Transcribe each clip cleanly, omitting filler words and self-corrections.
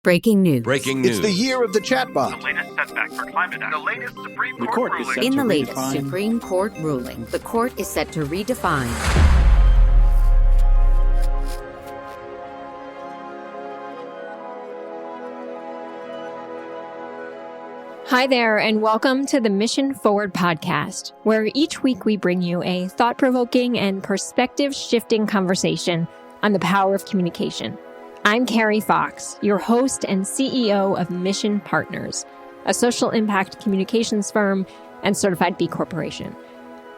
Breaking news. Breaking It's news. the year of the chatbot. The latest setback for climate action. The latest Supreme The Court court is ruling. set In to the latest redefine- Supreme Court ruling, the court is set to redefine Hi there, and welcome to the Mission Forward podcast, where each week we bring you a thought-provoking and perspective-shifting conversation on the power of communication. I'm Carrie Fox, your host and CEO of Mission Partners, a social impact communications firm and certified B Corporation.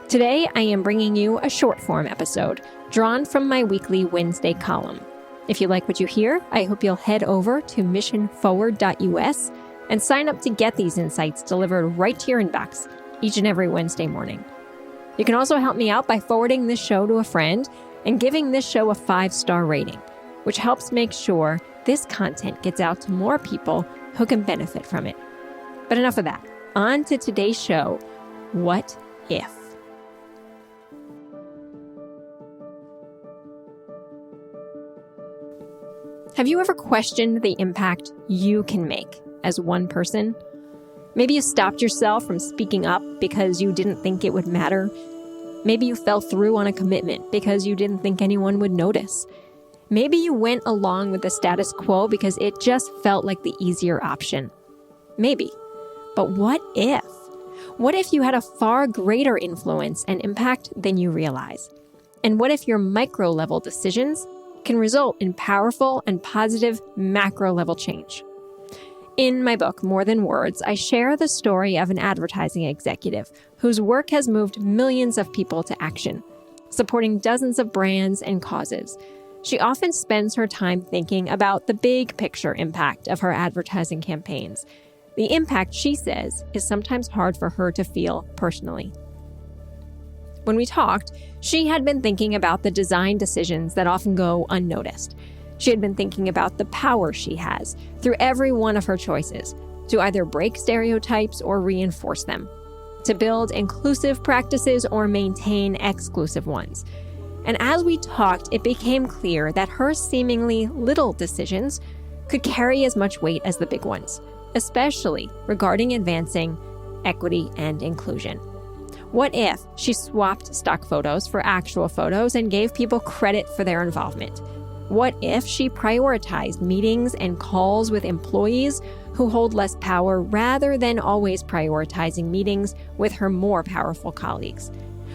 Today, I am bringing you a short-form episode drawn from my weekly Wednesday column. If you like what you hear, I hope you'll head over to missionforward.us and sign up to get these insights delivered right to your inbox each and every Wednesday morning. You can also help me out by forwarding this show to a friend and giving this show a 5-star rating, which helps make sure this content gets out to more people who can benefit from it. But enough of that. On to today's show, What If? Have you ever questioned the impact you can make as one person? Maybe you stopped yourself from speaking up because you didn't think it would matter. Maybe you fell through on a commitment because you didn't think anyone would notice. Maybe you went along with the status quo because it just felt like the easier option. Maybe. But what if? What if you had a far greater influence and impact than you realize? And what if your micro-level decisions can result in powerful and positive macro-level change? In my book, More Than Words, I share the story of an advertising executive whose work has moved millions of people to action, supporting dozens of brands and causes. She often spends her time thinking about the big picture impact of her advertising campaigns. The impact, she says, is sometimes hard for her to feel personally. When we talked, she had been thinking about the design decisions that often go unnoticed. She had been thinking about the power she has through every one of her choices to either break stereotypes or reinforce them, to build inclusive practices or maintain exclusive ones. And as we talked, it became clear that her seemingly little decisions could carry as much weight as the big ones, especially regarding advancing equity and inclusion. What if she swapped stock photos for actual photos and gave people credit for their involvement? What if she prioritized meetings and calls with employees who hold less power rather than always prioritizing meetings with her more powerful colleagues?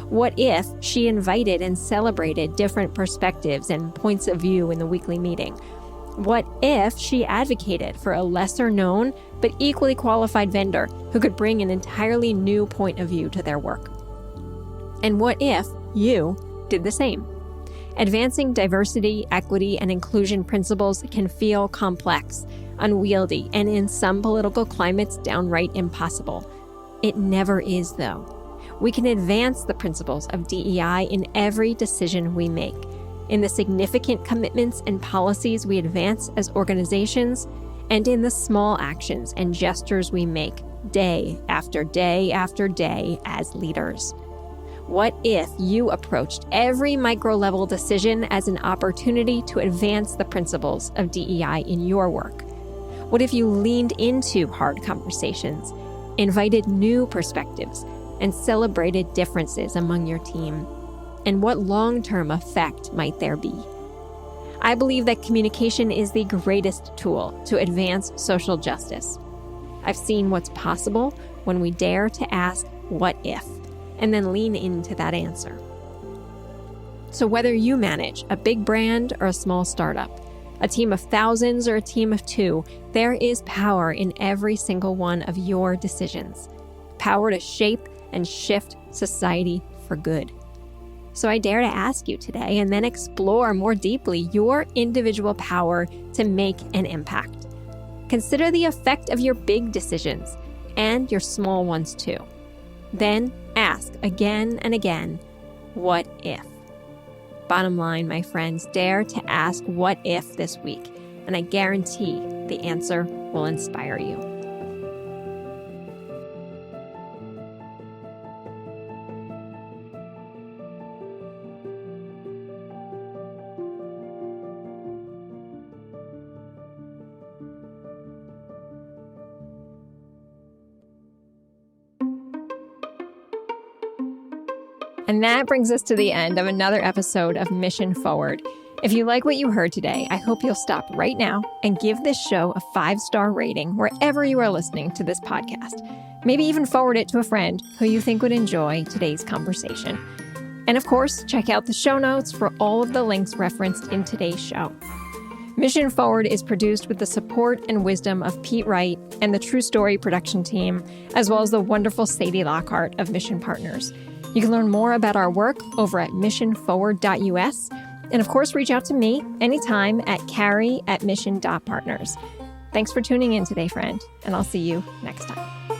What if she invited and celebrated different perspectives and points of view in the weekly meeting? What if she advocated for a lesser known but equally qualified vendor who could bring an entirely new point of view to their work? And what if you did the same? Advancing diversity, equity, and inclusion principles can feel complex, unwieldy, and in some political climates, downright impossible. It never is, though. We can advance the principles of DEI in every decision we make, in the significant commitments and policies we advance as organizations, and in the small actions and gestures we make day after day after day as leaders. What if you approached every micro-level decision as an opportunity to advance the principles of DEI in your work? What if you leaned into hard conversations, invited new perspectives, and celebrated differences among your team? And what long-term effect might there be? I believe that communication is the greatest tool to advance social justice. I've seen what's possible when we dare to ask, what if? And then lean into that answer. So whether you manage a big brand or a small startup, a team of thousands or a team of 2, there is power in every single one of your decisions. Power to shape and shift society for good. So I dare to ask you today, and then explore more deeply your individual power to make an impact. Consider the effect of your big decisions and your small ones too. Then ask again and again, what if? Bottom line, my friends, dare to ask what if this week, and I guarantee the answer will inspire you. And that brings us to the end of another episode of Mission Forward. If you like what you heard today, I hope you'll stop right now and give this show a 5-star rating wherever you are listening to this podcast. Maybe even forward it to a friend who you think would enjoy today's conversation. And of course, check out the show notes for all of the links referenced in today's show. Mission Forward is produced with the support and wisdom of Pete Wright and the True Story production team, as well as the wonderful Sadie Lockhart of Mission Partners. You can learn more about our work over at missionforward.us. And of course, reach out to me anytime at carrie@mission.partners. Thanks for tuning in today, friend, and I'll see you next time.